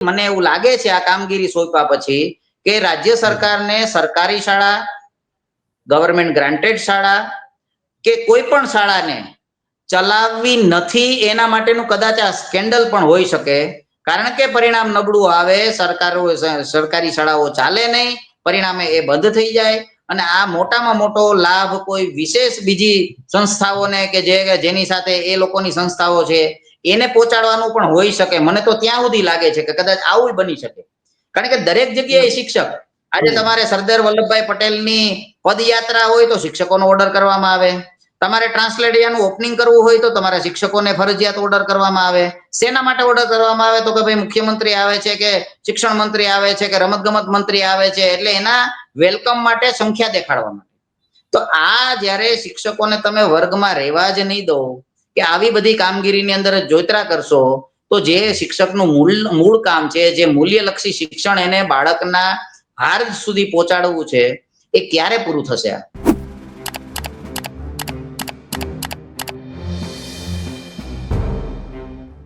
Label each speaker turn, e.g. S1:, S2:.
S1: મને એવું લાગે છે આ કામગીરી સોંપ્યા પછી કે રાજ્ય સરકારને સરકારી શાળા, ગવર્મેન્ટ ગ્રાન્ટેડ શાળા કે કોઈ પણ શાળાને ચલાવવી નથી, એના માટેનું કદાચ આ સ્કેન્ડલ પણ હોઈ શકે, કારણ કે પરિણામ નબળું આવે, સરકારી શાળાઓ ચાલે નહીં, પરિણામે એ બંધ થઈ જાય અને આ મોટામાં મોટો લાભ કોઈ વિશેષ બીજી સંસ્થાઓને કે જેની સાથે એ લોકોની સંસ્થાઓ છે એને પહોંચાડવાનું પણ હોઈ શકે. મને તો ત્યાં સુધી લાગે છે કે કદાચ આવું બની શકે, કારણ કે દરેક જગ્યાએ શિક્ષક, આજે તમારે સરદાર વલ્લભભાઈ પટેલની પદયાત્રા હોય તો શિક્ષકોનો ઓર્ડર કરવામાં આવે, તમારે ટ્રાન્સલેટરનું ઓપનિંગ કરવું હોય તો તમારા શિક્ષકોને ફરજિયાત ઓર્ડર કરવામાં આવે. શેના માટે ઓર્ડર કરવામાં આવે? તો કે ભાઈ મુખ્યમંત્રી આવે છે કે શિક્ષણ મંત્રી આવે છે કે રમતગમત મંત્રી આવે છે, એટલે એના વેલકમ માટે સંખ્યા દેખાડવા માટે. તો આ જ્યારે શિક્ષકોને તમે વર્ગમાં રહેવા જ નહીં દો કે આવી બધી કામગીરીની અંદર જોતરા કરશો, તો જે શિક્ષકનું મૂળ કામ છે, જે મૂલ્યલક્ષી શિક્ષણ એને બાળકના હાર સુધી પહોંચાડવું છે, એ ક્યારે પૂરું થશે?